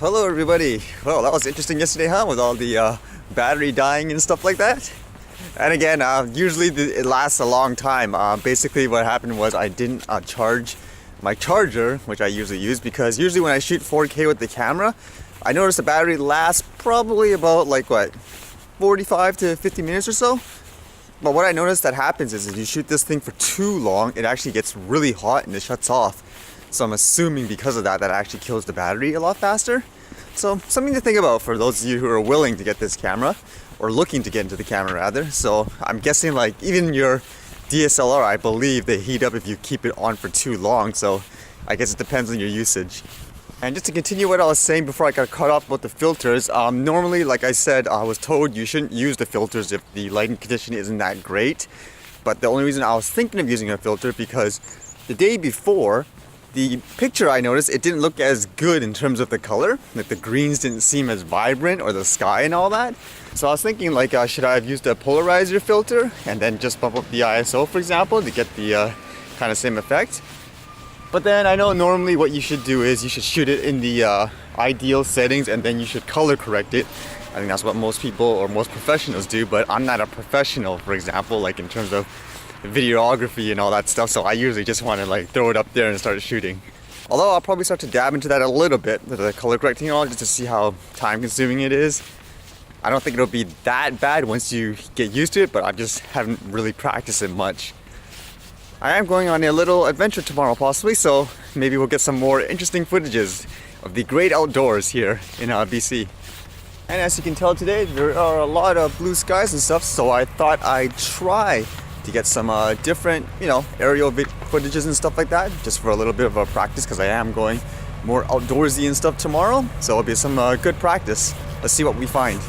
Hello everybody. Well, that was interesting yesterday, huh? With all the battery dying and stuff like that. And again, usually it lasts a long time. Basically what happened was I didn't charge my charger, which I usually use, because usually when I shoot 4K with the camera, I notice the battery lasts probably about 45 to 50 minutes or so. But what I noticed that happens is if you shoot this thing for too long, it actually gets really hot and it shuts off. So I'm assuming because of that, that actually kills the battery a lot faster. So something to think about for those of you who are willing to get this camera, or looking to get into the camera rather. So I'm guessing even your DSLR, I believe they heat up if you keep it on for too long. So I guess it depends on your usage. And just to continue what I was saying before I got cut off about the filters, normally, like I said, I was told you shouldn't use the filters if the lighting condition isn't that great. But the only reason I was thinking of using a filter because the day before, the picture I noticed, it didn't look as good in terms of the color. Like the greens didn't seem as vibrant, or the sky and all that. So I was thinking should I have used a polarizer filter and then just bump up the ISO, for example, to get the kind of same effect. But then I know normally what you should do is you should shoot it in the ideal settings and then you should color correct it. I think that's what most people or most professionals do, but I'm not a professional, for example, in terms of videography and all that stuff, so I usually just want to throw it up there and start shooting. Although I'll probably start to dab into that a little bit, the color correcting and all, just to see how time consuming it is. I don't think it'll be that bad once you get used to it, but I just haven't really practiced it much. I am going on a little adventure tomorrow possibly, so maybe we'll get some more interesting footages of the great outdoors here in BC. And as you can tell today, there are a lot of blue skies and stuff, so I thought I'd try to get some different, aerial footages and stuff like that, just for a little bit of a practice, because I am going more outdoorsy and stuff tomorrow, so it'll be some good practice. Let's see what we find.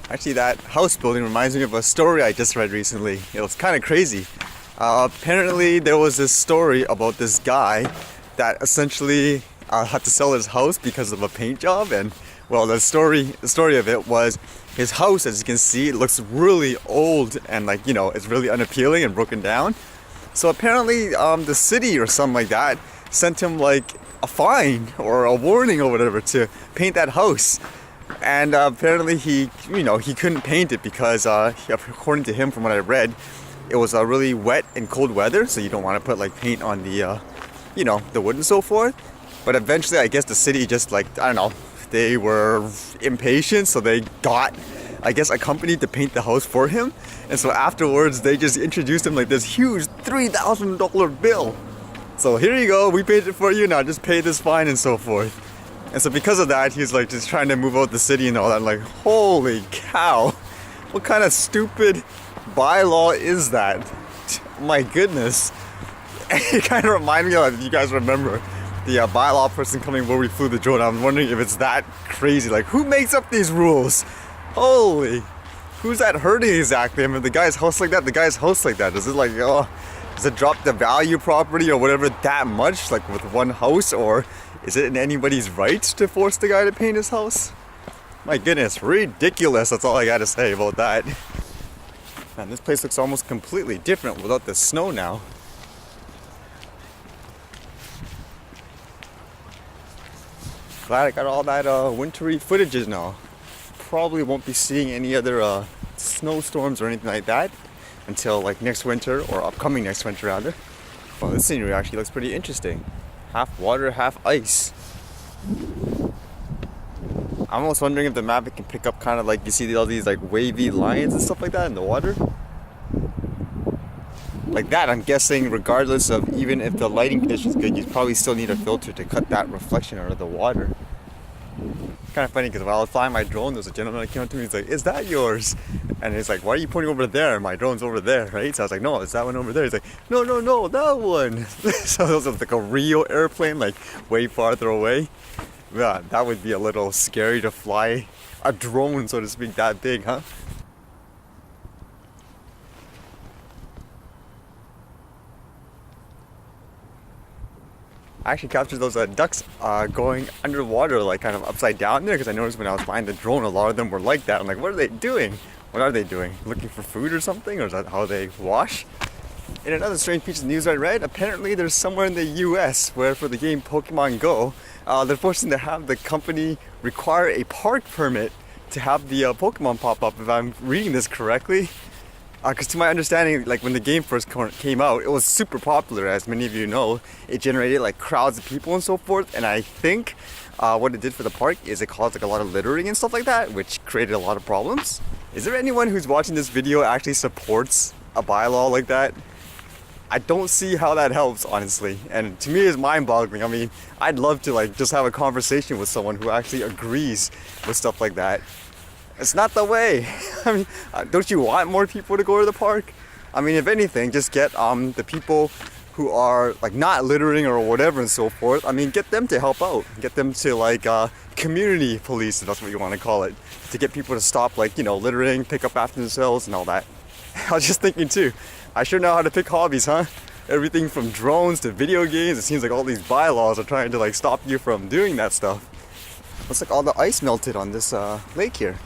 Actually, that house building reminds me of a story I just read recently. It was kind of crazy. Apparently there was this story about this guy that essentially had to sell his house because of a paint job, and well, the story of it was his house, as you can see, it looks really old and it's really unappealing and broken down. So apparently the city or something like that sent him a fine or a warning or whatever to paint that house. And apparently he couldn't paint it because according to him, from what I read, it was really wet and cold weather, so you don't want to put paint on the the wood and so forth. But eventually I guess the city just I don't know, they were impatient, so they got, I guess, a company to paint the house for him. And so afterwards, they just introduced him this huge $3,000 bill. So here you go, we paid it for you, now just pay this fine and so forth. And so because of that, he's just trying to move out the city and all that. I'm holy cow, what kind of stupid bylaw is that? My goodness. It kind of reminded me of, if you guys remember, the bylaw person coming where we flew the drone. I'm wondering if it's that crazy. Who makes up these rules? Holy, who's that hurting exactly? I mean, the guy's house like that, the guy's house like that. Is it does it drop the value property or whatever that much, with one house? Or is it in anybody's right to force the guy to paint his house? My goodness, ridiculous. That's all I gotta say about that. Man, this place looks almost completely different without the snow now. Glad I got all that wintry footages now. Probably won't be seeing any other snowstorms or anything like that until next winter, or upcoming next winter rather. Well, this scenery actually looks pretty interesting. Half water, half ice. I'm almost wondering if the Mavic can pick up kind of you see all these wavy lines and stuff like that in the water. Like that, I'm guessing, regardless of even if the lighting condition is good, you probably still need a filter to cut that reflection out of the water. Kind of funny because while I was flying my drone, there's a gentleman that came up to me. He's like, "Is that yours?" And he's like, "Why are you pointing over there? And my drone's over there, right?" So I was like, "No, is that one over there?" He's like, "No, that one." So it was a real airplane, way farther away. Yeah, that would be a little scary to fly a drone, so to speak, that big, huh? I actually captured those ducks going underwater, kind of upside down there, because I noticed when I was flying the drone, a lot of them were like that. I'm like, what are they doing? What are they doing? Looking for food or something? Or is that how they wash? In another strange piece of news I read, apparently there's somewhere in the US where for the game Pokemon Go, they're forcing to have the company require a park permit to have the Pokemon pop up, if I'm reading this correctly. Because to my understanding, like when the game first came out, it was super popular, as many of you know. It generated like crowds of people and so forth, and I think what it did for the park is it caused like a lot of littering and stuff like that, which created a lot of problems. Is there anyone who's watching this video actually supports a bylaw like that? I don't see how that helps, honestly, and to me it's mind-boggling. I mean, I'd love to like just have a conversation with someone who actually agrees with stuff like that. It's not the way. I mean, don't you want more people to go to the park? I mean, if anything, just get the people who are like not littering or whatever and so forth. I mean, get them to help out. Get them to like community police, if that's what you want to call it, to get people to stop like, you know, littering, pick up after themselves and all that. I was just thinking too, I sure know how to pick hobbies, huh? Everything from drones to video games. It seems like all these bylaws are trying to like stop you from doing that stuff. Looks like all the ice melted on this lake here.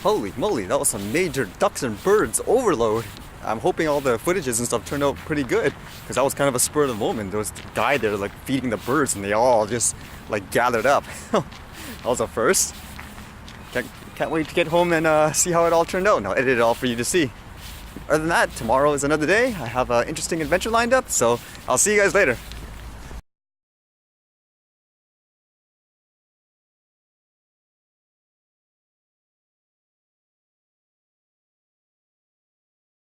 Holy moly, that was some major ducks and birds overload. I'm hoping all the footages and stuff turned out pretty good, because that was kind of a spur of the moment. There was a guy there like feeding the birds and they all just like gathered up. That was a first. Can't wait to get home and see how it all turned out. And I'll edit it all for you to see. Other than that, tomorrow is another day. I have an interesting adventure lined up, so I'll see you guys later.